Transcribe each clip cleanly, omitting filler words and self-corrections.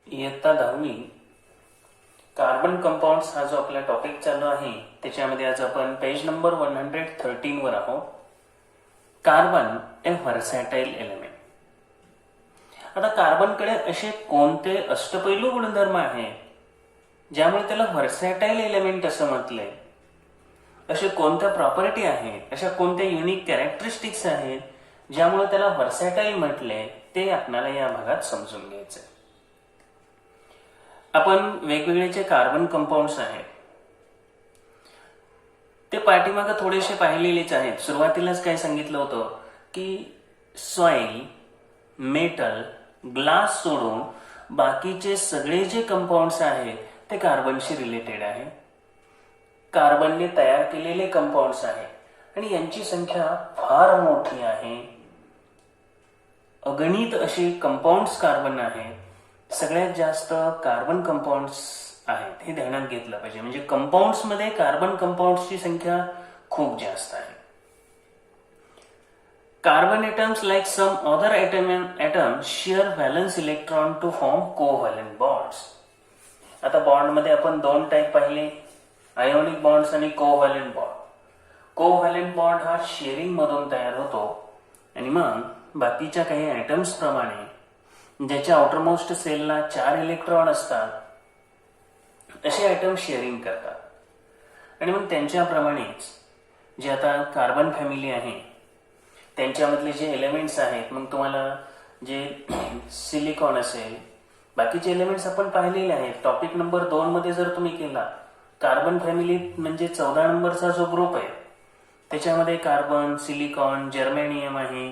इयत्ता 10वी carbon compounds हा जो आपला टॉपिक चालू आहे त्याच्यामध्ये आज आपण पेज नंबर 113 वर आहोत. कार्बन ए व्हर्सॅटाईल एलिमेंट. आता कार्बनकडे असे कोणते अष्टपैलू गुणधर्म आहेत ज्यामुळे त्याला व्हर्सॅटाईल एलिमेंट असं म्हटलंय? असे कोणत्या प्रॉपर्टी आहेत, अशा कोणत्या युनिक कॅरेक्टरिस्टिक्स आहेत ज्यामुळे त्याला व्हर्सॅटाईल म्हटले, ते आपल्याला या भागात समजून घ्यायचं. आपण वेगवेगळे जे कार्बन कंपाऊंड्स आहेत ते पाठीमागे थोडेसे पाहिलेलेच आहेत. सुरुवातीलाच काय सांगितलं होतं की सॉइल, मेटल, ग्लास सोडून बाकीचे सगळे जे कंपाऊंड्स आहेत ते कार्बनशी रिलेटेड आहे. कार्बनने तयार केलेले कंपाऊंड्स आहेत आणि यांची संख्या फार मोठी आहे. अगणित असे कंपाऊंड्स कार्बन आहेत. सगळ्यात जास्त कार्बन कंपाऊंड्स आहेत हे ध्यानात घेतलं पाहिजे. म्हणजे कंपाऊंड्स मध्ये कार्बन कंपाऊंड्सची संख्या खूप जास्त आहे. Carbon atoms like some other atoms share valence electron to form covalent bonds. आता बॉन्ड मध्ये आपण दोन टाइप पाहिले, आयोनिक बॉन्ड्स आणि कोव्हॅलेंट बॉन्ड. कोव्हॅलेंट बॉन्ड हा शेअरिंग मधून तयार होतो आणि मग बाकीच्या काही ॲटम्स प्रमाणे ज्याच्या आउटरमोस्ट सेलला 4 इलेक्ट्रॉन असतात असे ॲटम शेअरिंग करतात आणि मग त्यांच्याप्रमाणेच जे आता कार्बन फॅमिली आहे त्यांच्यामधले जे एलिमेंट्स आहेत, मग तुम्हाला जे सिलिकॉन असेल, बाकीचे एलिमेंट्स आपण पाहिलेले आहेत. टॉपिक नंबर 2 मध्ये जर तुम्ही केला, कार्बन फॅमिली म्हणजे 14 नंबरचा जो ग्रुप आहे त्याच्यामध्ये कार्बन, सिलिकॉन, जर्मेनियम आहे,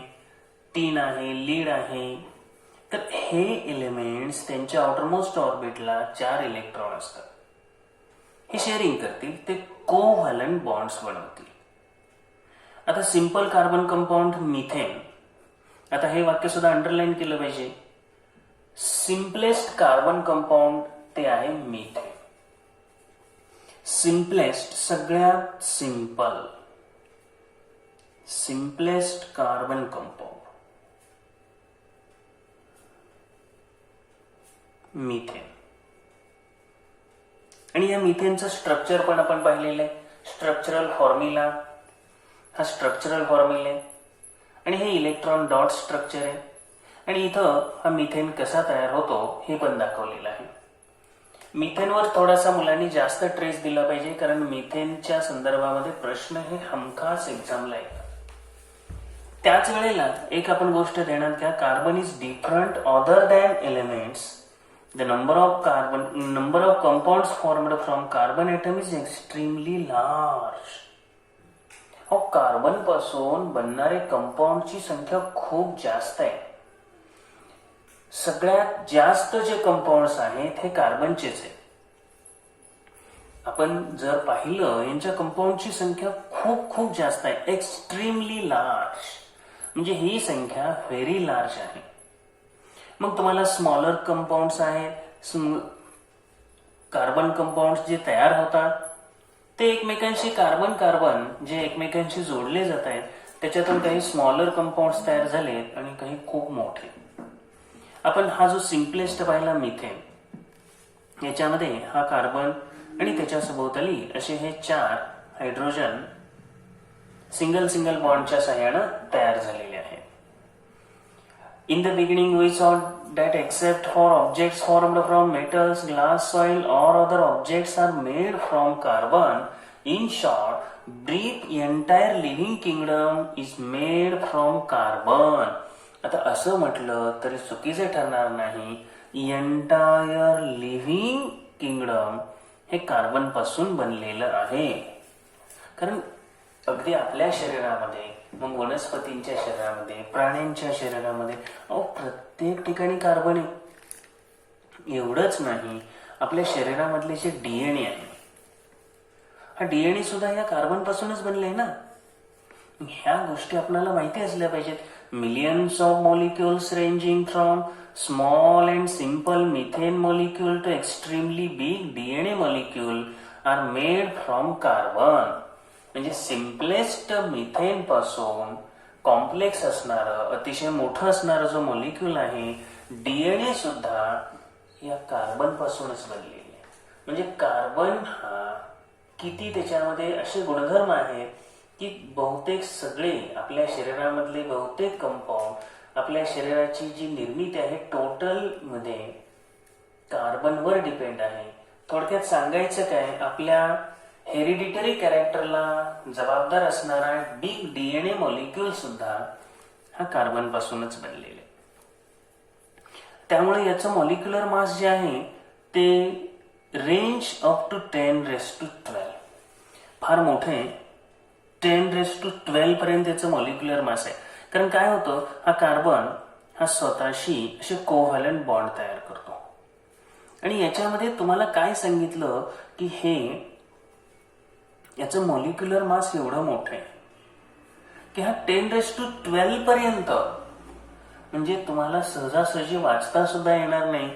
टीन आहे, लीड आहे. तर हे एलिमेंट्स त्यांच्या आउटरमोस्ट ऑर्बिटला 4 इलेक्ट्रॉन असतात. हे शेअरिंग करतील, ते कोव्हॅलंट बॉन्ड्स बनवतील. आता सिंपल कार्बन कंपाऊंड मिथेन. आता हे वाक्य सुद्धा अंडरलाईन केलं पाहिजे. सिंपलेस्ट कार्बन कंपाऊंड ते आहे मिथेन. सिंपलेस्ट, सगळ्यात simple, simplest carbon compound methane. आणि या मिथेनचं स्ट्रक्चर पण आपण पाहिलेलं आहे. स्ट्रक्चरल फॉर्म्युला, हा स्ट्रक्चरल फॉर्म्युला आहे आणि हे इलेक्ट्रॉन डॉट स्ट्रक्चर आहे. आणि इथं हा मिथेन कसा तयार होतो हे पण दाखवलेलं आहे. मिथेनवर थोडासा मुलांनी जास्त ट्रेस दिला पाहिजे, कारण मिथेनच्या संदर्भामध्ये प्रश्न हे हमखास एक्झामला येतात. त्याच वेळेला एक आपण गोष्ट देण्यात घ्या, carbon is different other than elements. The number of compounds formed from carbon atom is extremely large. Carbon पासून बनणारे कंपाऊंडची संख्या खूप जास्त आहे. सगळ्यात जास्त जे कंपाऊंड्स आहेत हे कार्बनचेच आहे. आपण जर पाहिलं यांच्या कंपाऊंडची संख्या खूप खूप जास्त आहे. एक्स्ट्रीमली लार्ज म्हणजे ही संख्या व्हेरी लार्ज आहे. मग तुम्हाला स्मॉलर कंपाऊंड्स आहेत, कार्बन कंपाऊंड्स जे तयार होतात ते एकमेकांशी कार्बन कार्बन जे एकमेकांशी जोडले जात आहेत त्याच्यातून काही स्मॉलर कंपाऊंड्स तयार झालेत आणि काही खूप मोठे. आपण हा जो सिंपलेस्ट पाहिला मिथेन, याच्यामध्ये हा कार्बन आणि त्याच्या सभोवताली असे हे 4 हायड्रोजन सिंगल सिंगल बॉन्डच्या सहाय्याने तयार झालेले आहेत. In the beginning we saw that except for objects formed from metals, glass, soil or other objects are made from carbon. In short, brief entire living kingdom is made from carbon. आता असं म्हटलं तरी चुकीचे ठरणार नाही. Entire living kingdom हे carbon पासून बनलेलं आहे. कारण अगदी आपल्या शरीरामध्ये, मग वनस्पतींच्या शरीरामध्ये, प्राण्यांच्या शरीरामध्ये प्रत्येक ठिकाणी कार्बन आहे. एवढंच नाही, आपल्या शरीरामधले जे डीएनए आहे, हा डीएनए सुद्धा या कार्बन पासूनच बनले ना. ह्या गोष्टी आपल्याला माहिती असल्या पाहिजेत. Millions of molecules ranging from small and simple methane molecule to extremely big DNA molecule are made from carbon. म्हणजे सिंपलेस्ट मिथेन पासून कॉम्प्लेक्स असणारं, अतिशय मोठं असणारं जो मॉलिक्यूल आहे डीएनए सुद्धा या कार्बन पासूनच बनलेली आहे. म्हणजे कार्बन हा किती त्याच्यामध्ये असे गुणधर्म आहेत की बहुतेक सगळे आपल्या शरीरामधले बहुतेक कंपाऊंड, आपल्या शरीराची जी निर्मिती आहे टोटल मध्ये कार्बनवर डिपेंड आहे. थोडक्यात सांगायचं काय, आपल्या हेरिडिटरी कॅरेक्टरला जबाबदार असणारा बिग डीएनए मॉलिक्यूल सुद्धा हा कार्बन पासूनच बनलेला आहे. त्यामुळे याचं मॉलिक्युलर मास जे आहे ते रेंज अप टू 10⁻12 फार मोठे 10⁻12 पर्यंत याचं मॉलिक्युलर मास आहे. कारण काय होतं, हा कार्बन हा स्वतःशी असे कोव्हॅलंट बॉन्ड तयार करतो. आणि याच्यामध्ये तुम्हाला काय सांगितलं की हे याचं मॉलिक्युलर मास एवढं मोठं आहे की हा 10⁻12 पर्यंत, म्हणजे तुम्हाला सहजासहजी वाचता सुद्धा येणार नाही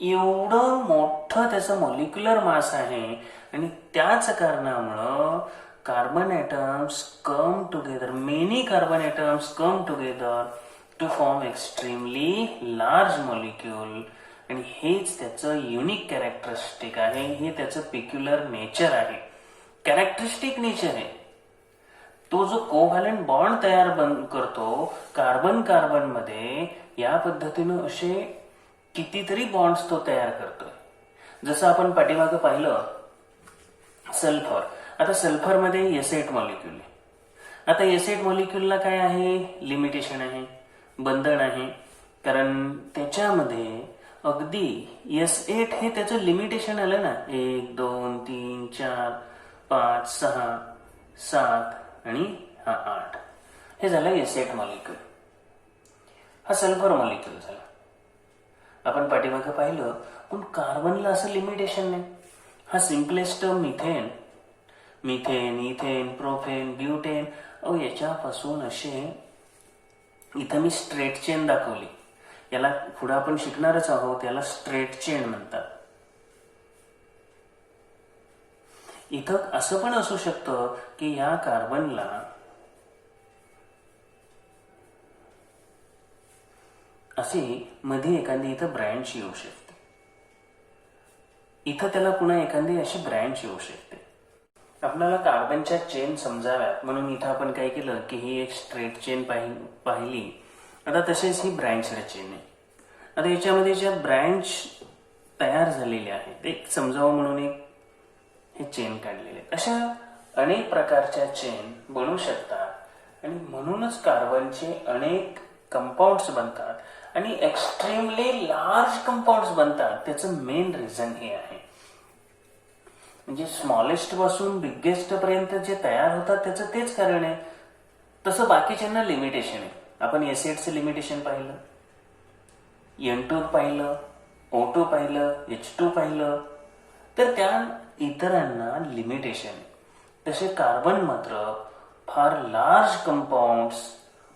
एवढं मोठं त्याचं मॉलिक्युलर मास आहे. आणि त्याच कारणामुळं carbon atoms come together, many carbon atoms come together to form extremely large molecule. आणि हेच त्याचं युनिक कॅरेक्टरिस्टिक आहे, हे त्याचं पेक्युलर नेचर आहे, कॅरेक्टरिस्टिक नेचर आहे. तो जो कोव्हॅलंट बॉन्ड तयार करतो कार्बन कार्बन मध्ये, या पद्धतीनं असे कितीतरी बॉन्ड्स तो तयार करतोय. जसं आपण पाठीमागं पाहिलं सल्फर. आता सल्फर मध्ये S8 मॉलिक्यूल आहे. आता S8 मॉलिक्यूलला काय आहे, लिमिटेशन आहे, बंधन आहे. कारण त्याच्यामध्ये अगदी S8 हे त्याचं लिमिटेशन आलं ना, 1 2 3 4 5 6 7 आणि हा 8, हे झालं S8 मॉलिक्यूल. हा सल्फर मॉलिक्यूल झाला. आपण पाठीमागं पाहिलं, पण कार्बनला असं लिमिटेशन नाही. हा simplest methane, ethane, propane, butane, याच्यापासून असे, इथं मी स्ट्रेट चेन दाखवली, याला पुढे आपण शिकणारच आहोत, याला स्ट्रेट चेन म्हणतात. इथं असं पण असू शकतं की या कार्बनला अशी मध्ये एखादी इथं ब्रँच येऊ शकते, इथं त्याला पुन्हा एखादी अशी ब्रँच येऊ शकते. आपल्याला कार्बनच्या चेन समजाव्यात म्हणून इथं आपण काय केलं की ही एक स्ट्रेट चेन पाहिली. आता तसेच ही ब्रँच चेन आहे. आता याच्यामध्ये ज्या ब्रँच तयार झालेल्या आहेत ते समजावं म्हणून एक हे चेन काढलेले. अशा अनेक प्रकारच्या चेन बनू शकतात आणि म्हणूनच कार्बनचे अनेक कंपाऊंड्स बनतात आणि एक्स्ट्रीमली लार्ज कंपाऊंड्स बनतात. त्याचं मेन रिझन हे आहे, म्हणजे स्मॉलेस्ट पासून बिगेस्ट पर्यंत जे तयार होतात त्याचं तेच कारण आहे. तसं बाकीच्यांना लिमिटेशन आहे. आपण S8चं लिमिटेशन पाहिलं, N2 पाहिलं, O2 पाहिलं, H2 पाहिलं, तर त्या इतरांना लिमिटेशन आहे. तसे कार्बन मात्र फार लार्ज कंपाऊंड्स,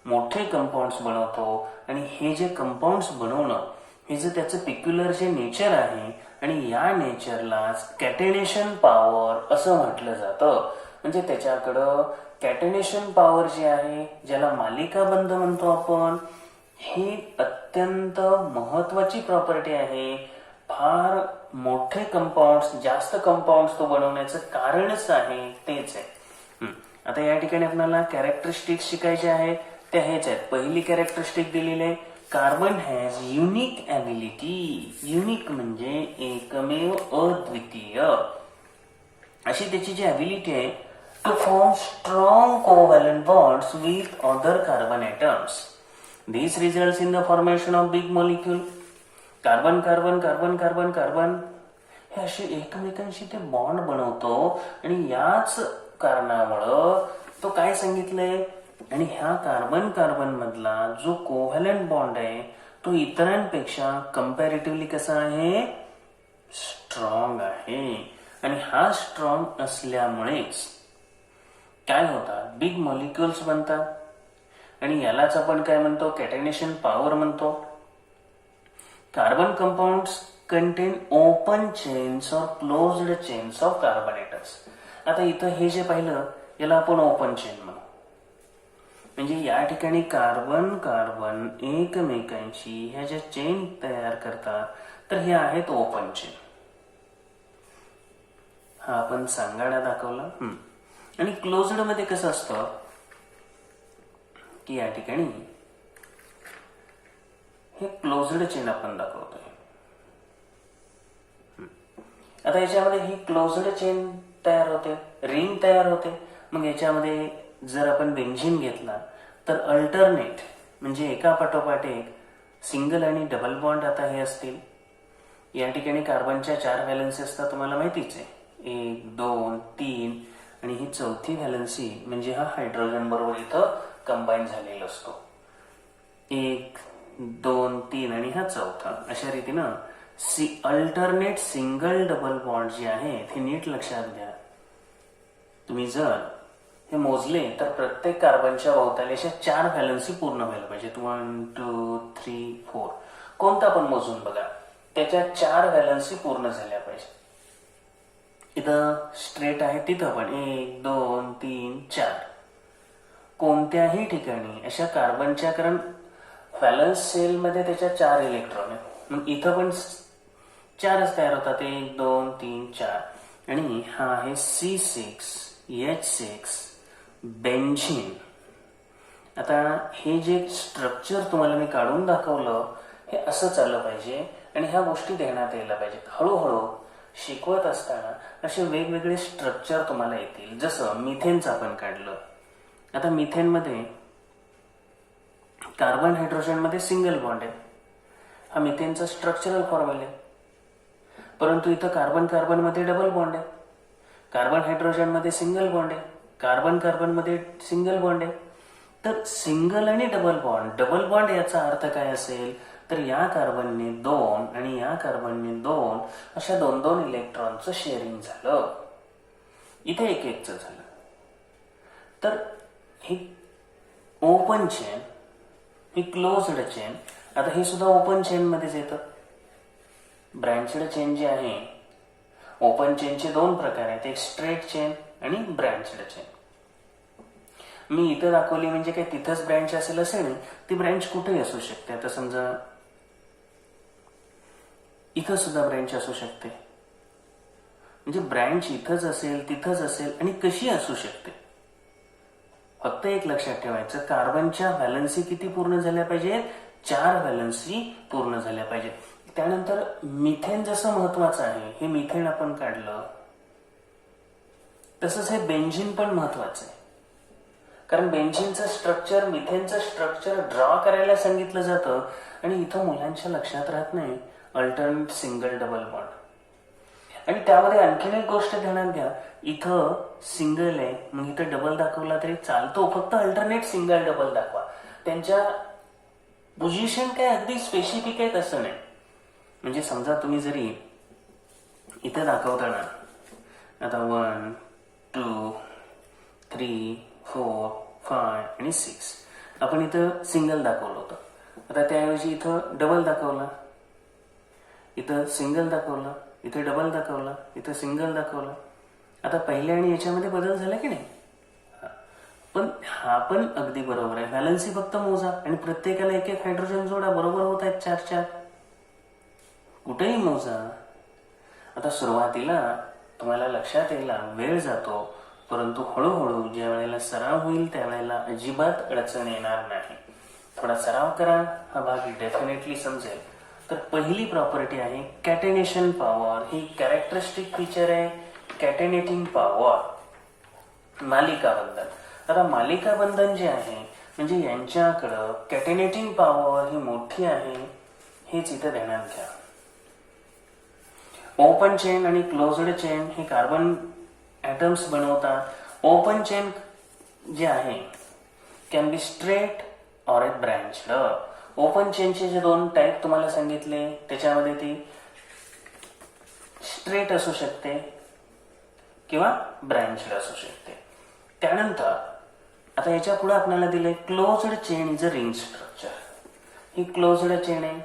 मोठे कंपाऊंड्स बनवतो. आणि हे जे कंपाऊंड्स बनवणं, हे जे त्याचं पेक्युलर जे नेचर आहे, आणि या नेचरला कॅटेनेशन पॉवर असं म्हटलं जातं. म्हणजे त्याच्याकडं कॅटेनेशन पॉवर जी आहे, ज्याला मालिकाबंध म्हणतो आपण, ही अत्यंत महत्वाची प्रॉपर्टी आहे. फार मोठे कंपाऊंड्स, जास्त कंपाऊंड्स तो बनवण्याचं कारणच आहे, तेच आहे. आता या ठिकाणी आपल्याला कॅरेक्टरिस्टिक्स शिकायचे आहेत, त्या हेच आहेत. पहिली कॅरेक्टरिस्टिक दिलेली आहे, carbon has unique ability. Unique म्हणजे एकमेव, अद्वितीय अशी त्याची जी ॲबिलिटी आहे, to form strong covalent bonds with other carbon atoms. This results in the formation of big molecule. Carbon carbon carbon carbon carbon हे असे एकमेकांशी ते बॉन्ड बनवतो. आणि याच कारणामुळं तो काय सांगितलंय, आणि ह्या कार्बन कार्बन मधला जो कोव्हॅलंट बॉन्ड आहे तो इतरांपेक्षा कंपॅरेटिव्हली कसा आहे, स्ट्रॉंग आहे. आणि हा स्ट्रॉंग असल्यामुळेच काय होतात, बिग मॉलिक्युल्स बनतात. आणि यालाच आपण काय म्हणतो, कॅटेनेशन पॉवर म्हणतो. Carbon compounds contain open chains और closed chains of carbon atoms. आता इथं हे जे पाहिलं याला आपण ओपन चेन म्हणू. म्हणजे या ठिकाणी कार्बन कार्बन एकमेकांशी ह्या ज्या चेन तयार करतात तर हे आहेत ओपन चेन. हा आपण सांगाडा दाखवला. आणि क्लोज्ड मध्ये कसं असतं की या ठिकाणी हे क्लोज्ड चेन आपण दाखवतोय. आता याच्यामध्ये ही क्लोज्ड चेन तयार होते, रिंग तयार होते. मग याच्यामध्ये जर आपण बेन्झीन घेतला तर अल्टरनेट म्हणजे एका पाठोपाठ एक सिंगल आणि डबल बॉन्ड आता हे असतील. या ठिकाणी कार्बनच्या 4 व्हॅलन्सी असतात, तुम्हाला माहितीच आहे. 1 2 3 आणि ही चौथी व्हॅलन्सी म्हणजे हा हायड्रोजन बरोबर इथं कंबाईन झालेला असतो. 1 2 3 आणि हा चौथा. अशा रीतीनं अल्टरनेट सिंगल डबल बॉन्ड जे आहेत हे नीट लक्षात घ्या. तुम्ही जर हे मोजले तर प्रत्येक कार्बनच्या भोवताली अशा 4 व्हॅलन्सी पूर्ण व्हायला पाहिजेत. 1 2 3 4 कोणता पण मोजून बघा, त्याच्या 4 व्हॅलन्सी पूर्ण झाल्या पाहिजे. इथं स्ट्रेट आहे तिथं पण 1 2 3 4 कोणत्याही ठिकाणी अशा कार्बनच्या, कारण व्हॅलन्स सेलमध्ये त्याच्या 4 इलेक्ट्रॉन आहेत. मग इथं पण 4च तयार होतात, 1 2 3 4. आणि हा आहे C6H6 बेन्झीन. आता हे जे स्ट्रक्चर तुम्हाला मी काढून दाखवलं हे असं चाललं पाहिजे आणि ह्या गोष्टी ध्यानात यायला पाहिजेत. हळूहळू शिकवत असताना असे वेगवेगळे स्ट्रक्चर तुम्हाला येतील. जसं मिथेनचं आपण काढलं. आता मिथेनमध्ये कार्बन हायड्रोजन मध्ये सिंगल बॉन्ड आहे, हा मिथेनचा स्ट्रक्चरल फॉर्म्युला आहे. परंतु इथं कार्बन कार्बन मध्ये डबल बॉन्ड आहे, कार्बन हायड्रोजन मध्ये सिंगल बॉन्ड आहे, कार्बन कार्बन मध्ये सिंगल बॉन्ड आहे. तर सिंगल आणि डबल बॉन्ड याचा अर्थ काय असेल तर या कार्बनने 2 आणि या कार्बनने 2 अशा 2-2 इलेक्ट्रॉनचं शेअरिंग झालं. इथे एक एकचं झालं. तर ही ओपन चेन, ही क्लोज्ड चेन. आता हे सुद्धा ओपन चेन मध्येच येतं. ब्रँचड चेन जे आहे, ओपन चेनचे 2 प्रकार आहेत, एक स्ट्रेट चेन आणि ब्रँचड चेन. मी इथं दाखवली म्हणजे काय तिथंच ब्रँच असेल असे नाही, ती ब्रँच कुठेही असू शकते. आता समजा इथं सुद्धा ब्रँच असू शकते, म्हणजे ब्रँच इथंच असेल तिथंच असेल आणि कशी असू शकते. फक्त एक लक्षात ठेवायचं, कार्बनच्या व्हॅलन्सी किती पूर्ण झाल्या पाहिजेत, 4 व्हॅलन्सी पूर्ण झाल्या पाहिजेत. त्यानंतर मिथेन जसं महत्वाचं आहे, हे मिथेन आपण काढलं, तसंच हे बेन्झीन पण महत्वाचं आहे. कारण बेन्झीनचं स्ट्रक्चर मिथेनचं स्ट्रक्चर ड्रॉ करायला सांगितलं जातं आणि इथं मुलांच्या लक्षात राहत नाही अल्टरनेट सिंगल डबल बॉन्ड. आणि त्यामध्ये आणखीन एक गोष्ट ध्यानात घ्या, इथं सिंगल आहे मग इथं डबल दाखवला तरी चालतो, फक्त अल्टरनेट सिंगल डबल दाखवा. त्यांच्या पोझिशन काय अगदी स्पेसिफिक आहेत असं नाही. म्हणजे समजा तुम्ही जरी इथं दाखवताना आता 1 2 3 4 5 आणि 6 आपण इथं सिंगल दाखवलं होतं. आता त्याऐवजी इथं डबल दाखवला, इथं सिंगल दाखवलं, इथे डबल दाखवला, इथं सिंगल दाखवलं. आता पहिल्या आणि याच्यामध्ये बदल झाला की नाही, पण हा पण अगदी बरोबर आहे. व्हॅलन्सी फक्त मोजा आणि प्रत्येकाला एक एक हायड्रोजन जोडा, बरोबर होत आहेत 4-4. कुठेही मोजा. आता सुरुवातीला तुम्हाला लक्षात यायला वेळ जातो, परंतु हळूहळू ज्या वेळेला सराव होईल त्यावेळेला अजिबात अडचण येणार नाही. थोडा सराव करा, हा भाग डेफिनेटली समजेल. तर पहिली प्रॉपर्टी आहे कॅटेनेशन पॉवर. ही कॅरेक्टरिस्टिक फीचर आहे, कॅटेनेटिंग पॉवर, मालिका बंधन. आता मालिका बंधन जे आहे म्हणजे यांच्याकडं कॅटेनेटिंग पॉवर ही मोठी आहे, हेच इथं ध्यानात घ्या. ओपन चेन आणि क्लोज्ड चेन हे कार्बन ॲटम्स बनवतात. ओपन चेन जे आहे can be straight or a branched. Open चेनचे जे 2 टाईप तुम्हाला सांगितले त्याच्यामध्ये ती स्ट्रेट असू शकते किंवा ब्रँच्ड असू शकते. त्यानंतर आता याच्या पुढे आपल्याला दिले closed chain is a ring structure. He closed chain आहे,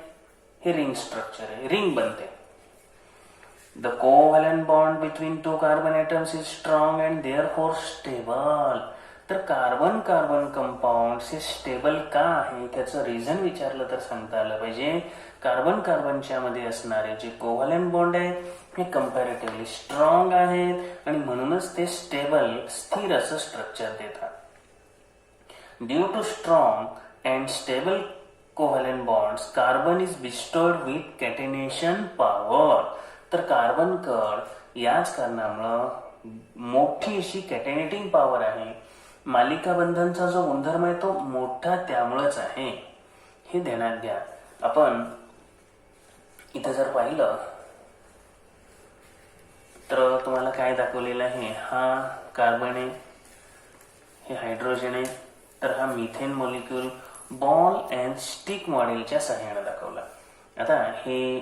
हे रिंग स्ट्रक्चर आहे, रिंग बनते. The covalent bond between 2 carbon atoms is strong and therefore stable. तर कार्बन कार्बन कंपाऊंड हे स्टेबल का आहे त्याचं रिझन विचारलं तर सांगता आलं पाहिजे. कार्बन कार्बनच्या मध्ये असणारे जे कोव्हॅलेंट बॉन्ड आहेत हे कंपॅरेटिव्हली स्ट्रॉंग आहेत आणि म्हणूनच ते स्टेबल स्थिर असं स्ट्रक्चर देतात. Due to strong and stable covalent bonds carbon is bestowed with catenation power. तर कार्बन कड याच कारणामुळं मोठी अशी कॅटेनेटिंग पॉवर आहे. मालिका बंधनचा जो गुणधर्म आहे तो मोठा त्यामुळेच आहे, हे ध्यानात घ्या. आपण इथं जर पाहिलं तर तुम्हाला काय दाखवलेलं आहे, हा कार्बन आहे, हे हायड्रोजन आहे, तर हा methane molecule ball and stick मॉडेलच्या सहाय्याने दाखवला. आता हे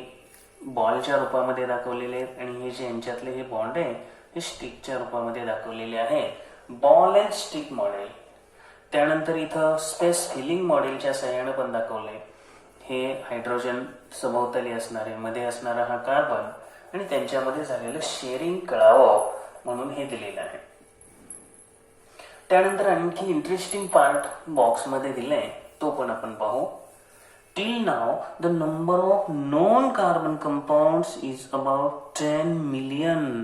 बॉलच्या रूपामध्ये दाखवलेले आहेत आणि हे जे यांच्यातले हे बॉन्ड आहे हे स्टिकच्या रूपामध्ये दाखवलेले आहे, बॉल अँड स्टिक मॉडेल. त्यानंतर इथं स्पेस फिलिंग मॉडेलच्या सहाय्याने पण दाखवले. हे हायड्रोजन सभोवताली असणारे मध्ये असणारा हा कार्बन आणि त्यांच्यामध्ये झालेलं शेअरिंग कळावं म्हणून हे दिलेलं आहे. त्यानंतर आणखी इंटरेस्टिंग पार्ट बॉक्समध्ये दिलाय, तो पण आपण पाहू. Till now the number of non carbon compounds is about 10 million.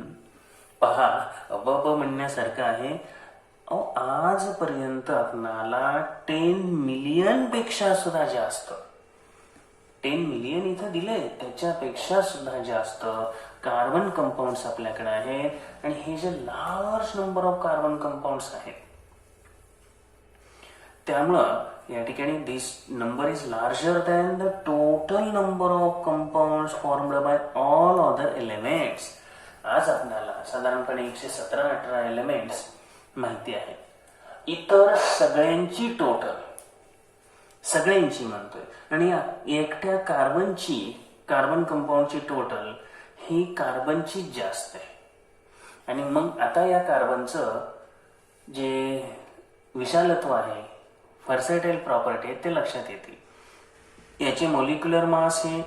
पहा, अब म्हणण्यासारखं आहे. आजपर्यंत आपणाला 10 मिलियन पेक्षा सुद्धा जास्त, 10 मिलियन इथं दिले त्याच्यापेक्षा सुद्धा जास्त कार्बन कंपाऊंड्स आपल्याकडे आहेत आणि हे जे large number of carbon compounds आहेत त्यामुळं या ठिकाणी this number is larger than the total number of compounds formed by all other elements. आज आपल्याला साधारणपणे 117-18 एलिमेंट्स माहिती आहे. इतर सगळ्यांची टोटल, सगळ्यांची म्हणतोय, आणि एकट्या कार्बन कंपाऊंडची टोटल ही कार्बनची जास्त आहे. आणि मग आता या कार्बनचं जे विशालत्व आहे, व्हर्सॅटाइल प्रॉपर्टी आहे, ते लक्षात येते. याचे मॉलिक्युलर मास हे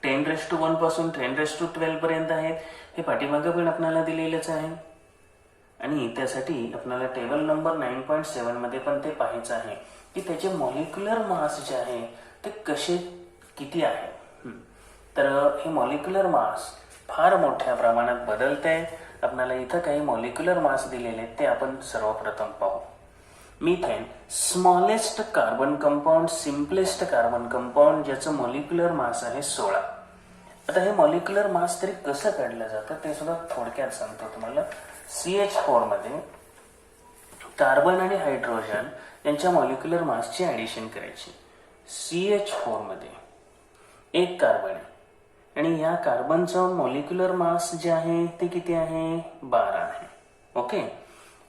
10⁻⁴ पासून 10⁻12 पर्यंत आहेत. हे पाठीमागे पण आपल्याला दिलेलेच आहे आणि त्यासाठी आपल्याला टेबल नंबर 9.7 मध्ये पण ते पाहायचं आहे की त्याचे मॉलिक्युलर मास जे आहे ते किती आहे. तर हे मॉलिक्युलर मास फार मोठ्या प्रमाणात बदलते. आपल्याला इथं काही मॉलिक्युलर मास दिलेले आहेत ते आपण सर्वप्रथम पाहू. Methane smallest carbon compound, simplest carbon compound, ज्याचं मॉलिक्युलर मास आहे 16. आता हे मॉलिक्युलर मास तरी कसं काढलं जातं ते सुद्धा थोडक्यात सांगतो तुम्हाला. CH4 मध्ये कार्बन आणि हायड्रोजन यांच्या मॉलिक्युलर मासची ऍडिशन करायची. CH4 मध्ये एक कार्बन आहे आणि या कार्बनचं मॉलिक्युलर मास जे आहे ते किती आहे, 12 आहे. ओके,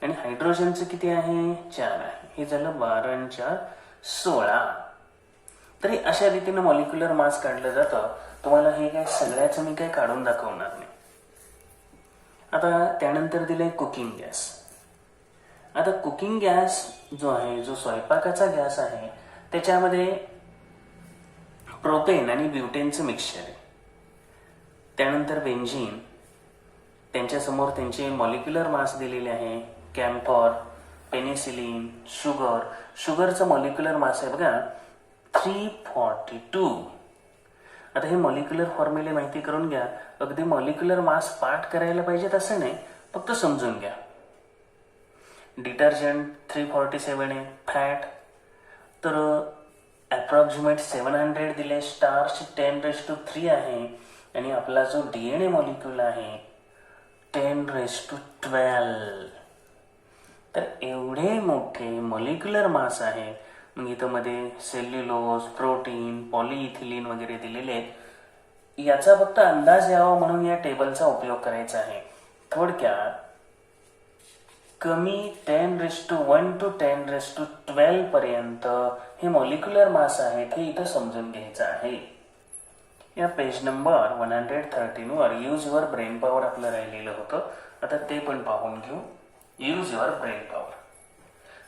आणि हायड्रोजनचं किती आहे, 4 आहे. हे झालं 12 आणि 4 16. तरी अशा रीतीने मॉलिक्युलर मास काढलं जातं. तुम्हाला हे काय सगळ्याचं मी काय काढून दाखवणार नाही. आता त्यानंतर दिलंय कुकिंग गॅस. आता कुकिंग गॅस जो आहे, जो स्वयंपाकाचा गॅस आहे, त्याच्यामध्ये प्रोपेन आणि ब्युटेनचं मिक्सचर आहे. त्यानंतर बेन्झीन, त्यांच्या समोर त्यांचे मॉलिक्युलर मास दिलेले आहे. कॅम्फर, पेनिसिलिन, शुगरचं मॉलिक्युलर मास आहे बघा 342. आता हे मॉलिक्युलर फॉर्म्युले माहिती करून घ्या. अगदी मॉलिक्युलर मास पाठ करायला पाहिजेत असं नाही, फक्त समजून घ्या. डिटर्जंट 347 आहे. फॅट तर अप्रॉक्सिमेट 700 दिले. स्टार्च 10⁻³ आहे आणि आपला जो DNA मॉलिक्युल आहे 10⁻12. तर एवढे मोठे मॉलिक्युलर मास आहे. मग इथं मध्ये सेल्युलोज, प्रोटीन, पॉलिइथिलीन वगैरे दिलेले आहेत. याचा फक्त अंदाज यावा म्हणून या टेबलचा उपयोग करायचा आहे. थोडक्यात कमी 10⁻⁴ to 10⁻12 पर्यंत हे मॉलिक्युलर मास आहेत हे इथं समजून घ्यायचं आहे. या page number 113 were use your brain power आपलं राहिलेलं होतं. आता ते पण पाहून घेऊ. Use your brain power.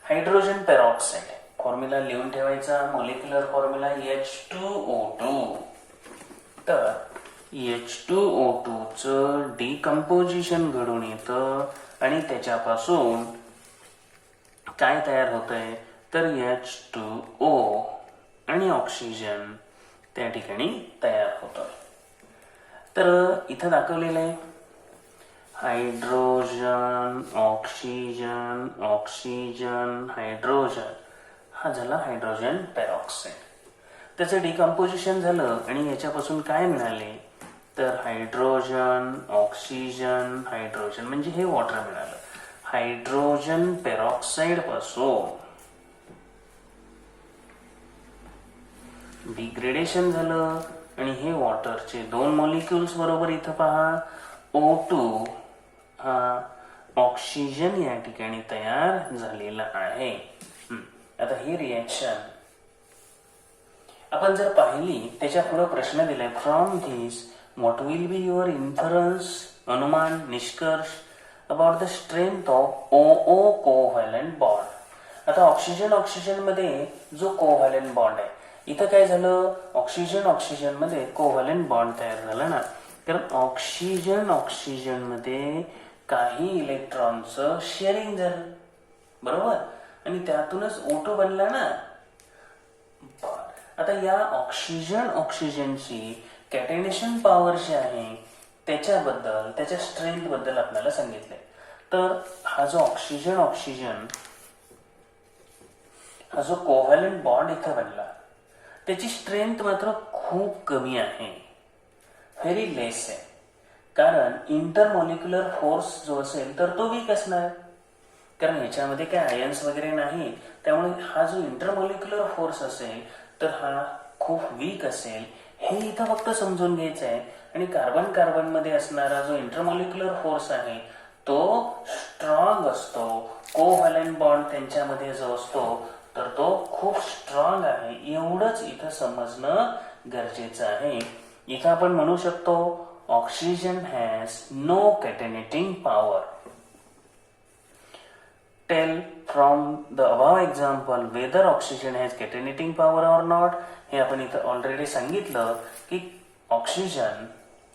Hydrogen peroxide formula लिहून ठेवायचा. Molecular formula H2O2. तर H2O2चं डिकम्पोजिशन घडून येतं आणि त्याच्यापासून काय तयार होतंय तर H2O आणि ऑक्सिजन त्या ठिकाणी तयार होतं. तर इथं दाखवलेलं आहे हायड्रोजन ऑक्सिजन ऑक्सिजन हायड्रोजन, हा झाला हायड्रोजन पेरॉक्साईड. त्याचं डिकम्पोजिशन झालं आणि याच्यापासून काय मिळाले तर हायड्रोजन ऑक्सिजन हायड्रोजन म्हणजे हे वॉटर मिळालं. हायड्रोजन पेरॉक्साईड पासून डिग्रेडेशन झालं आणि हे वॉटरचे 2 मॉलिक्युल्स बरोबर इथं पहा O2 हा ऑक्सिजन या ठिकाणी तयार झालेला आहे. आता ही रिॲक्शन आपण जर पाहिली त्याच्या पुढे प्रश्न दिलाय from this what will be your inference अनुमान निष्कर्ष about the strength of OO covalent bond. आता ऑक्सिजन ऑक्सिजन मध्ये जो कोव्हॅलंट बॉन्ड आहे इथं काय झालं ऑक्सिजन ऑक्सिजन मध्ये कोव्हॅलंट बॉन्ड तयार झाला ना, कारण ऑक्सिजन ऑक्सिजन मध्ये काही इलेक्ट्रॉनचं शेअरिंग झालं बरोबर आणि त्यातूनच O2 बनला ना. आता या ऑक्सिजन ऑक्सिजनची कॅटेनेशन पॉवर जी आहे त्याच्याबद्दल त्याच्या स्ट्रेंथ बद्दल आपल्याला सांगितलंय. तर हा जो ऑक्सिजन ऑक्सिजन हा जो कोव्हॅलंट बॉन्ड इथं बनला त्याची स्ट्रेंथ मात्र खूप कमी आहे, व्हेरी लेस आहे. कारण इंटरमॉलिक्युलर फोर्स जो असेल तर तो वीक असणार, कारण याच्यामध्ये काय आयन्स वगैरे नाही, त्यामुळे हा जो इंटरमॉलिक्युलर फोर्स असेल तर हा खूप वीक असेल हे इथं फक्त समजून घ्यायचं आहे. आणि कार्बन कार्बन मध्ये असणारा जो इंटरमॉलिक्युलर फोर्स आहे तो स्ट्रॉंग असतो. कोव्हॅलंट बॉन्ड त्यांच्यामध्ये जो असतो तर तो खूप स्ट्रॉंग आहे, एवढंच इथं समजणं गरजेचं आहे. इथं आपण म्हणू शकतो oxygen has no catenating power. Tell from the above example whether oxygen has catenating power or not. हे आपण इथं ऑलरेडी सांगितलं की oxygen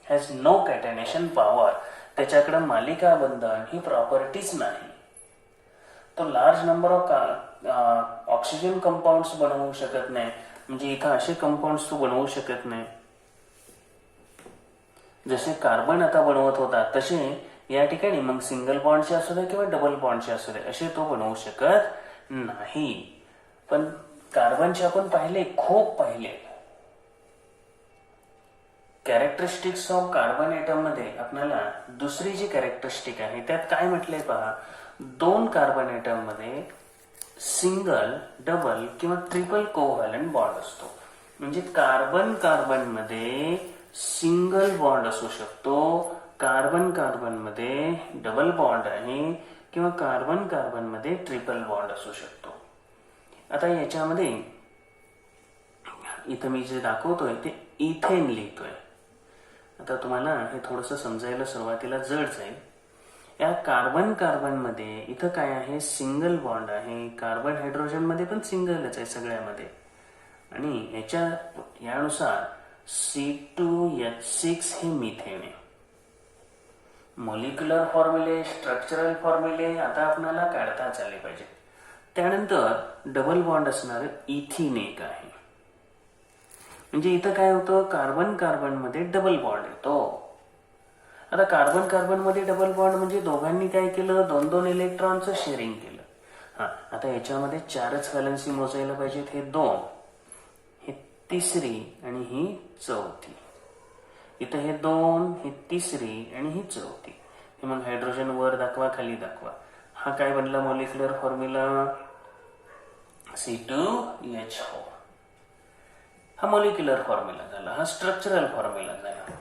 has no catenation power, त्याच्याकडे मालिका बंधन ही प्रॉपर्टीच नाही. तो large number of oxygen compounds बनवू शकत नाही, म्हणजे इथं असे कंपाऊंड्स तो बनवू शकत नाही जसे कार्बन आता बनवत होता तसे या ठिकाणी मग सिंगल बॉन्डचे असू दे किंवा डबल बॉन्डचे असू दे असे तो बनवू शकत नाही. पण कार्बनचे आपण पाहिले खूप पाहिले. कॅरेक्टरिस्टिक्स ऑफ कार्बन एटम मध्ये आपल्याला दुसरी जी कॅरेक्टरिस्टिक आहे त्यात काय म्हटलंय पहा, 2 कार्बन एटम मध्ये सिंगल डबल किंवा ट्रिपल कोव्हॅलंट बॉन्ड असतो. म्हणजे कार्बन कार्बन मध्ये सिंगल बॉन्ड असू शकतो, कार्बन कार्बन मध्ये डबल बॉन्ड आहे किंवा कार्बन कार्बन मध्ये ट्रिपल बॉन्ड असू शकतो. आता याच्यामध्ये इथं मी जे दाखवतोय ते इथेन लिहितोय. आता तुम्हाला हे थोडंसं समजायला सुरुवातीला जड जाईल. या कार्बन कार्बन मध्ये इथं काय आहे सिंगल बॉन्ड आहे, कार्बन हायड्रोजन मध्ये पण सिंगलच आहे सगळ्यामध्ये. आणि यानुसार C2H6 हे मिथेन आहे. मॉलिक्युलर फॉर्म्युले स्ट्रक्चरल फॉर्म्युले आता आपल्याला काढताच आले पाहिजे. त्यानंतर डबल बॉन्ड असणारं इथिन एक आहे. म्हणजे इथं काय होतं कार्बन कार्बन मध्ये डबल बॉन्ड येतो. आता कार्बन कार्बन मध्ये डबल बॉन्ड म्हणजे दोघांनी काय केलं 2-2 इलेक्ट्रॉनचं शेअरिंग केलं. आता याच्यामध्ये 4च व्हॅलन्सी मोजायला पाहिजेत. हे 2, हे तिसरी आणि ही चौथी. इथं हे 2, ही तिसरी आणि ही चौथी. हे मग हायड्रोजन वर दाखवा खाली दाखवा. हा काय बनला मॉलिक्युलर फॉर्म्युला C2H4. हा मॉलिक्युलर फॉर्म्युला झाला. हा स्ट्रक्चरल फॉर्म्युला झाला.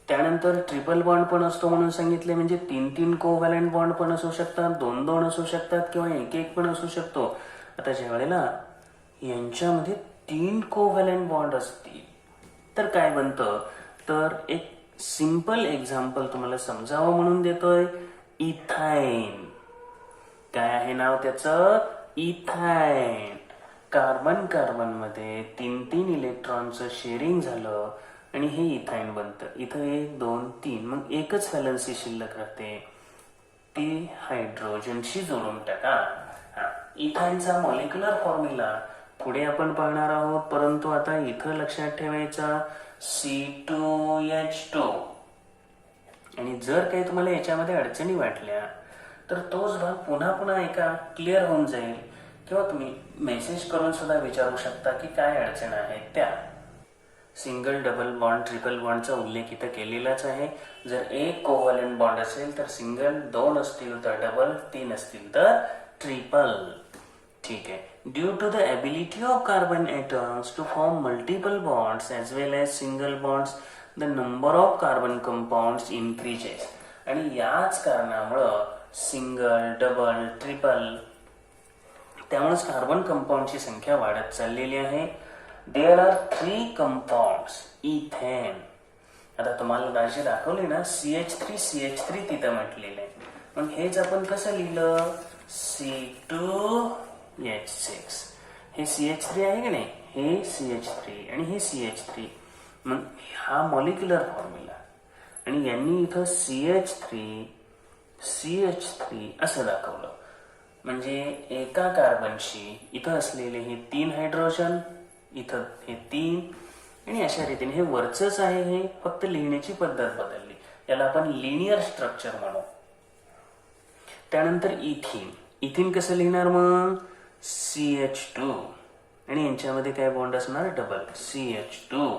त्यानंतर ट्रिपल बॉन्ड पण असतो म्हणून सांगितले, म्हणजे 3-3 कोव्हॅलंट बॉन्ड पण असू शकतात, 2-2 असू शकतात किंवा 1-1 पण असू शकतो. आता ज्या वेळेला यांच्यामध्ये 3 कोव्हॅलंट बॉन्ड असतील तर काय बनतं, तर एक सिंपल एक्झाम्पल तुम्हाला समजावं म्हणून देतोय. इथाईन. काय आहे नाव त्याचं, इथाईन. कार्बन कार्बन मध्ये 3-3 इलेक्ट्रॉनचं शेअरिंग झालं आणि हे इथाईन बनतं. इथं 1, 2, 3 मग एकच व्हॅलन्सी शिल्लक राहते, ती हायड्रोजनशी जोडून टाका. इथाइनचा मॉलिक्युलर फॉर्म्युला पुढे आपण पाहणार आहोत, परंतु आता इथं लक्षात ठेवायचा C2H2. आणि जर काही तुम्हाला याच्यामध्ये अडचणी वाटल्या तर तोच भाग पुन्हा पुन्हा ऐका, क्लिअर होऊन जाईल, किंवा तुम्ही मेसेज करून सुद्धा विचारू शकता की काय अडचण आहेत त्या. सिंगल, डबल बॉन्ड, ट्रिपल बॉन्डचा उल्लेख इथं केलेलाच आहे. जर एक कोव्हॅलेंट बॉन्ड असेल तर सिंगल, 2 असतील तर डबल, 3 असतील तर ट्रिपल. ठीक आहे. Due to the ability of carbon atoms to form multiple bonds as well as single bonds, the number of carbon compounds increases. आणि याच कारणामुळं सिंगल, डबल, ट्रिपल, त्यामुळेच कार्बन कंपाऊंडची संख्या वाढत चाललेली आहे. There are 3 compounds ethane. आता तुम्हाला दाजी दाखवले ना, CH3 तिथं म्हटलेलं आहे. मग हेच आपण कसं लिहिलं, C2H6. हे CH3 आहे की नाही, हे CH3 आणि हे CH3. मग हा मॉलिक्युलर फॉर्म्युला, आणि यांनी इथं CH3 असं दाखवलं. म्हणजे एका कार्बनशी इथं असलेले हे 3 हायड्रोजन, इथं हे 3, आणि अशा रीतीने हे वरचंच आहे, हे फक्त लिहिण्याची पद्धत बदलली. याला आपण लिनियर स्ट्रक्चर म्हणू. त्यानंतर इथिन कसं लिहिणार मग, CH2, आणि यांच्यामध्ये काय बॉन्ड असणार, डबल, CH2.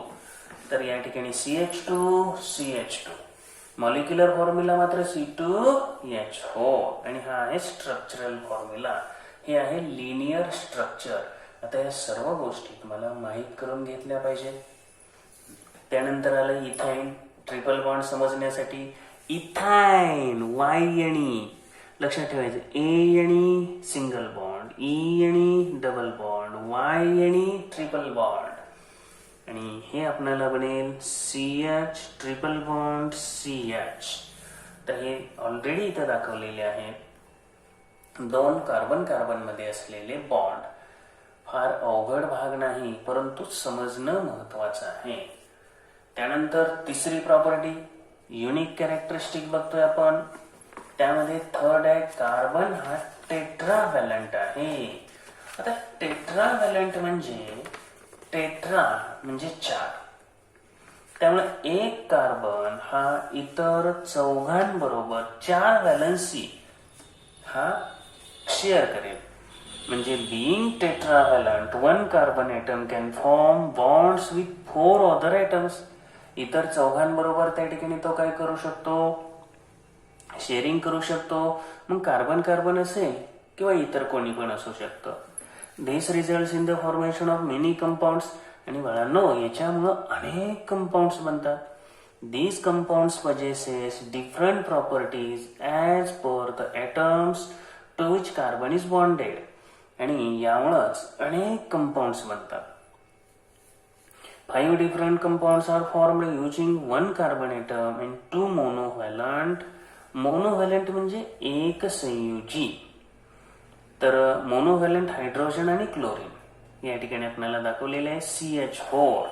तर या ठिकाणी CH2 मॉलिक्युलर फॉर्म्युला मात्र C2H4, आणि हा आहे स्ट्रक्चरल फॉर्म्युला. हे आहे लिनियर स्ट्रक्चर. आता या सर्व गोष्टी तुम्हाला माहीत करून घेतल्या पाहिजेत. त्यानंतर आलं इथाईन. ट्रिपल बॉन्ड समजण्यासाठी इथाईन, Y आणि लक्षात ठेवायचं, A आणि सिंगल बॉन्ड, E आणि डबल बॉन्ड, Y आणि ट्रिपल बॉन्ड, आणि हे आपल्याला बनेल CH ट्रिपल बॉन्ड CH. तर हे ऑलरेडी इथं दाखवलेले आहेत 2 कार्बन मध्ये असलेले बॉन्ड. फार अवघड भाग नाही, परंतु समजणं महत्वाचं आहे. त्यानंतर तिसरी प्रॉपर्टी, युनिक कॅरेक्टरिस्टिक बघतोय आपण. त्यामध्ये थर्ड आहे, कार्बन हा टेट्राव्हॅलंट आहे. आता टेट्राव्हॅलंट म्हणजे, टेट्रा म्हणजे 4. त्यामुळे एक कार्बन हा इतर चौघांबरोबर 4 व्हॅलन्सी हा शेअर करेल. म्हणजे being tetravalent, 1 carbon atom can form bonds with 4 other atoms. इतर चौघांबरोबर त्या ठिकाणी तो काय करू शकतो, शेअरिंग करू शकतो. मग कार्बन असेल किंवा इतर कोणी पण असू शकतं. This results in the formation of many compounds. आणि बाळांनो, याच्यामुळं अनेक कंपाऊंड्स बनतात. These compounds possesses different properties as per the atoms to which carbon is bonded. आणि यामुळंच अनेक कंपाऊंड्स बनतात. 5 different compounds are formed using 1 carbon atom and 2 monovalent. मोनोव्हॅलंट म्हणजे एक संयुजी. तर मोनोव्हॅलंट हायड्रोजन आणि क्लोरीन या ठिकाणी आपल्याला दाखवलेलं आहे CH4.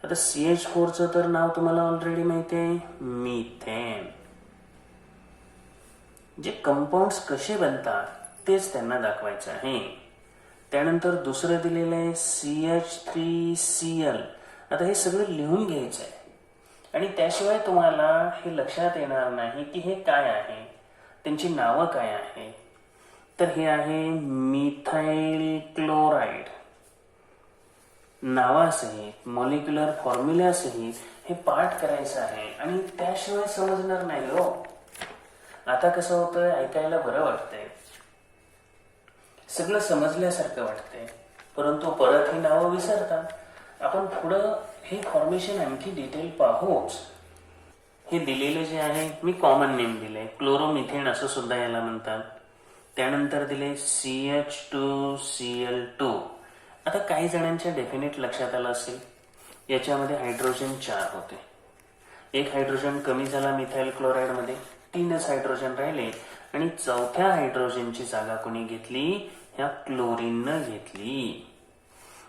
आता CH4चं तर नाव तुम्हाला ऑलरेडी माहिती आहे, मिथेन. जे कंपाऊंड्स कसे बनतात तेच त्यांना दाखवायचं आहे. त्यानंतर दुसरं दिलेलं आहे CH3Cl. आता हे सगळं लिहून घ्यायचं आहे, आणि त्याशिवाय तुम्हाला हे लक्षात येणार नाही की हे काय आहे, त्यांची नावं काय आहे. तर हे आहे मिथाइल क्लोराइड. नावासहित, मॉलिक्युलर फॉर्म्युल्यासहित हे पाठ करायचं आहे, आणि त्याशिवाय समजणार नाही हो. आता कसं होतं, ऐकायला बरं वाटतंय, सगळं समजल्यासारखं वाटतंय, परंतु परत ही नावं विसरतात. आपण पुढं हे फॉर्मेशन आणखी डिटेल पाहूच. हे दिलेले जे आहे, मी कॉमन नेम दिले, क्लोरोमिथेन असं सुद्धा याला म्हणतात. त्यानंतर दिले CH2Cl2. आता काही जणांच्या डेफिनेट लक्षात आलं असेल, याच्यामध्ये हायड्रोजन 4 होते. एक हायड्रोजन कमी झाला मिथाइल क्लोराइड मध्ये, 3च हायड्रोजन राहिले, आणि चौथ्या हायड्रोजनची जागा कोणी घेतली, ह्या क्लोरीननं घेतली.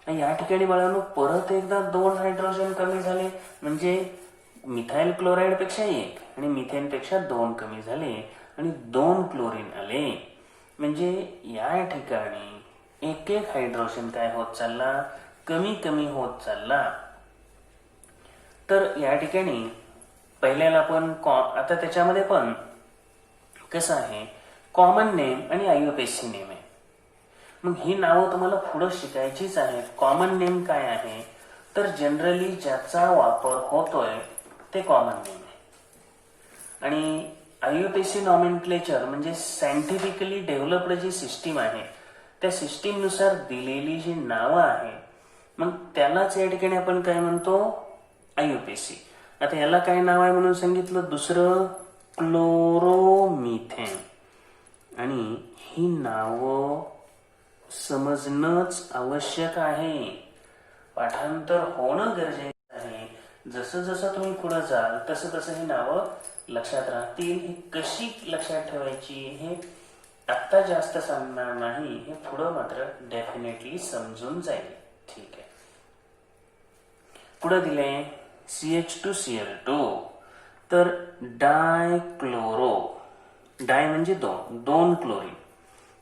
या ठिकाणी बाळांनो परत एकदा 2 हायड्रोजन कमी झाले, म्हणजे मिथाइल क्लोराइड पेक्षा 1 आणि मिथेन पेक्षा 2 कमी झाले, आणि 2 क्लोरीन आले. म्हणजे या ठिकाणी एक एक हायड्रोजन काय होत चालला, कमी कमी होत चालला. तर या ठिकाणी पहिल्याला पण आता त्याच्यामध्ये पण कसं आहे, कॉमन नेम आणि आयुपेसी नेम आहे. मग ही नावं तुम्हाला पुढं शिकायचीच आहेत. कॉमन नेम काय आहे, तर जनरली ज्याचा वापर होतोय ते कॉमन नेम आहे. आणि आयुपेसी नॉमेनक्लेचर म्हणजे सायंटिफिकली डेव्हलप्ड जी सिस्टीम आहे, त्या सिस्टीमनुसार दिलेली जी नावं आहे, मग त्यालाच या ठिकाणी आपण काय म्हणतो, आयुपेसी. आता याला काय नाव आहे म्हणून सांगितलं, दुसरं क्लोरोमिथेन. आणि ही नावं समजणंच आवश्यक आहे, पाठांतर होणं गरजेचं आहे. जसं जसं तुम्ही पुढे जाल तसं तसं ही नावं लक्षात राहतील. ही कशी लक्षात ठेवायची हे आत्ता जास्त सांगणार नाही, हे पुढं मात्र डेफिनेटली समजून जाईल. ठीक आहे, पुढे दिले CH2Cl2. तर डायक्लोरो, डाय म्हणजे दोन क्लोरीन,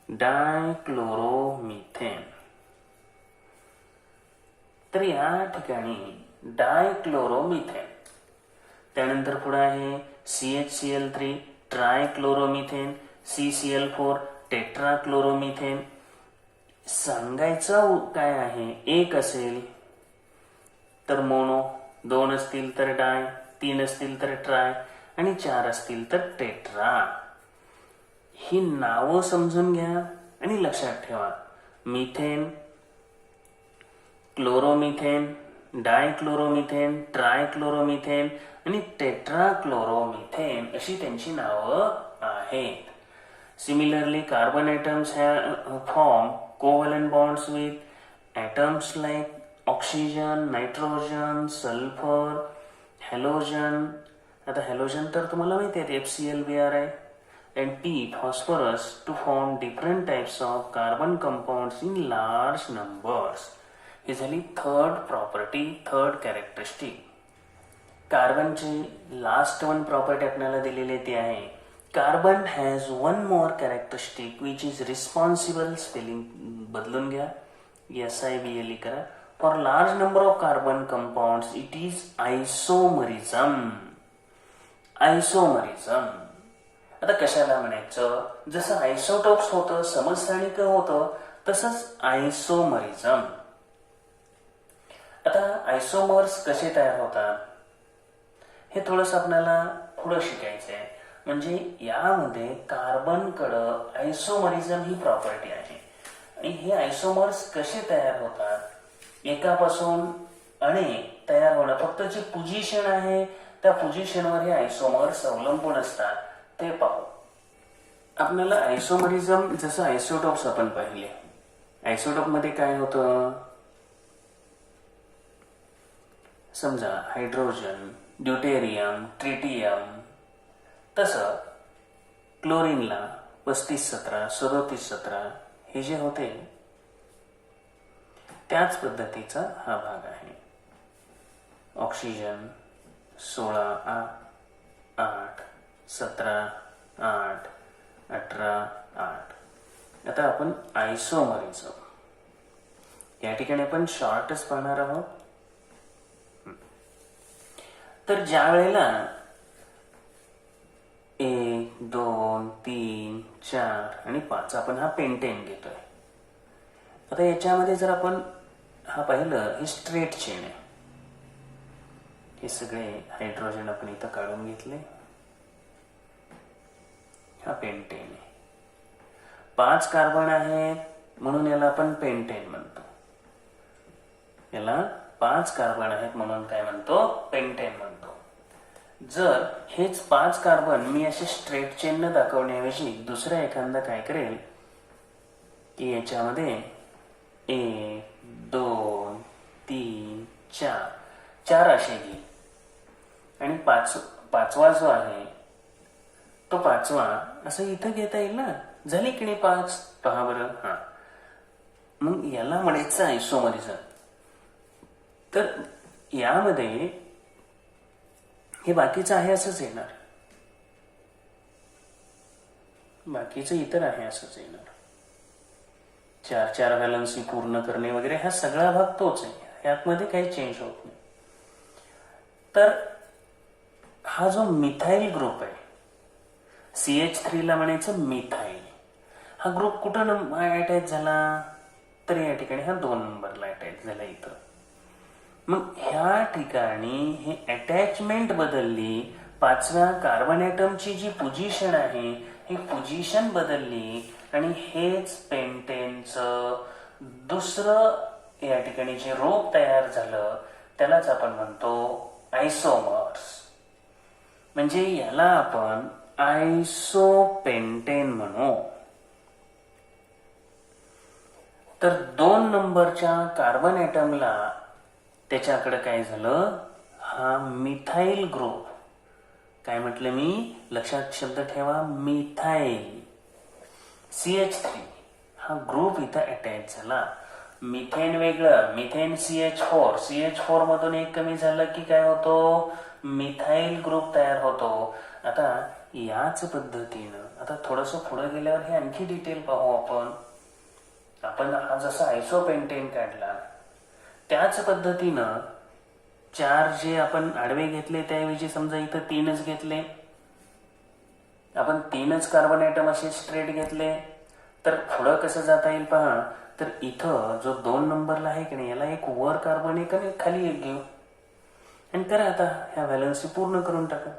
डायक्लोरोमिथेन. तर या ठिकाणी डायक्लोरोमिथेन. त्यानंतर पुढे आहे CHCl3 ट्रायक्लोरोमिथेन, CCl4 टेट्राक्लोरोमिथेन. सांगायचं काय आहे, एक असेल तर मोनो, दोन असतील तर डाय, तीन असतील तर ट्राय आणि चार असतील तर टेट्रा. ही नावं समजून घ्या आणि लक्षात ठेवा. मिथेन, क्लोरोमिथेन, डायक्लोरोमिथेन, ट्रायक्लोरोमिथेन आणि टेट्राक्लोरोमिथेन अशी त्यांची नावं आहेत. Similarly carbon atoms form covalent bonds with atoms like oxygen, nitrogen, sulphur, halogen. आता हॅलोजन तर तुम्हाला माहिती आहे, FCl-Br आहे. and P, phosphorus, to form different types of carbon compounds in large numbers. ही झाली थर्ड प्रॉपर्टी, थर्ड कॅरेक्टरिस्टिक. कार्बनची last one property आपल्याला दिलेली ती आहे, carbon has one more characteristic which is responsible. Spelling बदलून घ्या, SIBLE करा. For large number of carbon compounds it is isomerism. Isomerism आता कशाला म्हणायचं, जसं आयसोटोप्स होतं, समस्थानिक होतं, तसंच आयसोमरिझम. आता आयसोमर्स कसे तयार होतात हे थोडंसं आपल्याला पुढं शिकायचं आहे. म्हणजे यामध्ये कार्बनकडं आयसोमरिझम ही प्रॉपर्टी आहे. आणि हे आयसोमर्स कसे तयार होतात, एकापासून अनेक तयार होणं, फक्त जी पोझिशन आहे त्या पोझिशनवर हे आयसोमर्स अवलंबून असतात. ते पाहू. आपल्याला आयसोमरिझम, जसं आयसोटोप्स आपण पाहिले, आयसोटोप मध्ये काय होतं, समजा हायड्रोजन, ड्यूटेरियम, ट्रिटियम. तसं क्लोरीनला 3517, 3717 हे जे होते त्याच पद्धतीचा हा भाग आहे. ऑक्सिजन 16, 8, 17, 8, 18, 8. आता आपण आयसोमरिझम या ठिकाणी आपण शॉर्टच पाहणार आहोत. तर ज्या वेळेला 1, 2, 3, 4 आणि 5 आपण हा पेंटेन घेतोय. आता याच्यामध्ये जर आपण हा पाहिलं, हे स्ट्रेट चेन आहे. हे सगळे हायड्रोजन आपण इथं काढून घेतले. हा पेंटेन आहे. 5 कार्बन आहेत म्हणून याला आपण पेंटेन म्हणतो. याला 5 कार्बन आहेत म्हणून काय म्हणतो, पेंटेन म्हणतो. जर हेच 5 कार्बन मी असे स्ट्रेट चेन न दाखवण्याऐवजी दुसरा एखादा काय करेल की याच्यामध्ये 1, 2, 3, 4 असे घेईल. आणि पाचवा जो आहे तो पाचवा असं इथं घेता येईल ना. झाली की नाही 5, पहा बरं. हा, मग याला म्हणायचं आयसोमरिझम. तर यामध्ये हे बाकीचं आहे असंच येणार. बाकीचं इतर आहे असंच येणार. 4 व्हॅलन्सी पूर्ण करणे वगैरे हा सगळा भाग तोच आहे, यातमध्ये काही चेंज होत नाही. तर हा जो मिथाईल ग्रुप आहे, CH3 ला म्हणायचं मिथाईल, हा ग्रुप कुठं अटॅच झाला, तर या ठिकाणी हा 2 नंबरला अटॅच झाला इथं. मग ह्या ठिकाणी हे अटॅचमेंट बदलली, 5व्या कार्बन ॲटमची जी पोझिशन आहे ही पोझिशन बदलली आणि हेच पेंटेनचं दुसरं या ठिकाणी जे रूप तयार झालं त्यालाच आपण म्हणतो आयसोमर्स. म्हणजे याला आपण आयसोपेंटेन म्हणू. तर 2 नंबरच्या कार्बन ॲटमला त्याच्याकडे काय झालं, हा मिथाईल ग्रुप, काय म्हटलं मी, लक्षात शब्द ठेवा, मिथाईल, CH3 हा ग्रुप इथं अटॅच झाला. मिथेन वेगळं, मिथेन CH4 मधून एक कमी झालं की काय होतो, मिथाईल ग्रुप तयार होतो. आता याच पद्धतीनं आता थोडंसं पुढे गेल्यावर हे आणखी डिटेल पाहू आपण हा जसा आयसोपेंटेन काढला त्याच पद्धतीनं 4 जे आपण आडवे घेतले त्याऐवजी समजा इथं 3च घेतले, आपण 3च कार्बन ॲटम असे स्ट्रेट घेतले, तर पुढं कसं जाता येईल पहा. तर इथं जो 2 नंबरला आहे की नाही, याला एक वर कार्बन एक आणि खाली एक घेऊ आणि करा आता ह्या व्हॅलन्सी पूर्ण करून टाका.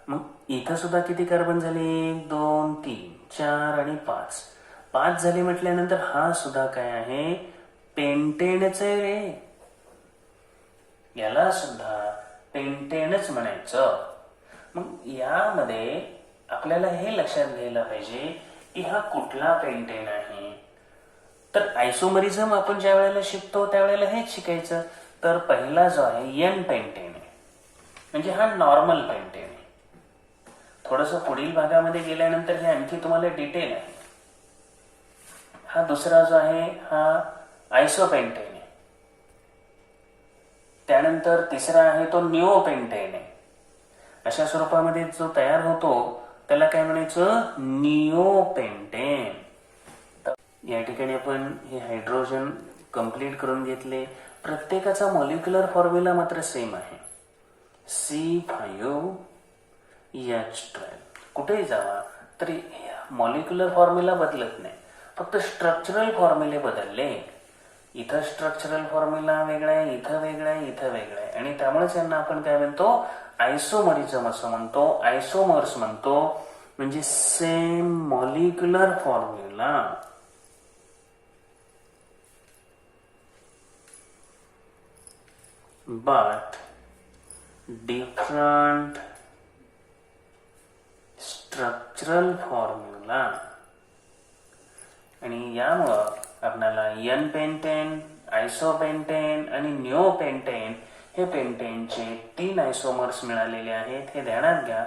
मग इथं सुद्धा किती कार्बन झाले, 1 2 3 4 आणि 5 झाले म्हटल्यानंतर हा सुद्धा काय आहे, पेंटेनच आहे रे, याला सुद्धा पेंटेनच म्हणायचं. मग यामध्ये आपल्याला हे लक्षात घ्यायला पाहिजे की हा कुठला पेंटेन आहे. तर आयसोमरिझम आपण ज्या वेळेला शिकतो त्यावेळेला हेच शिकायचं. तर पहिला जो आहे एन पेंटेन आहे, म्हणजे हा नॉर्मल पेंटेन आहे. थोडंसं पुढील भागामध्ये गेल्यानंतर हे आणखी तुम्हाला डिटेल आहे. हा दुसरा जो आहे हा आयसोपेंटेन आहे. त्यानंतर तिसरा आहे तो निओपेंटेन आहे. अशा स्वरूपामध्ये जो तयार होतो त्याला काय म्हणायचं, निओपेंटेन. या ठिकाणी आपण हे हायड्रोजन कंप्लीट करून घेतले. प्रत्येकाचा मॉलिक्युलर फॉर्म्युला मात्र सेम आहे, C5H12. कुठेही जावा तरी मॉलिक्युलर फॉर्म्युला बदलत नाही, फक्त स्ट्रक्चरल फॉर्म्युले बदलले. इथं स्ट्रक्चरल फॉर्म्युला वेगळा आहे, इथं वेगळा आहे, इथं वेगळा आहे, आणि त्यामुळेच यांना आपण काय म्हणतो, आयसोमरिझम असं म्हणतो, आयसोमर्स म्हणतो. म्हणजे same molecular formula but different structural formula. आणि यामुळं आपल्याला एन पेंटेन, आयसोपेंटेन आणि निओपेंटेन हे पेंटेनचे 3 आयसोमर्स मिळालेले आहेत. हे ध्यानात घ्या.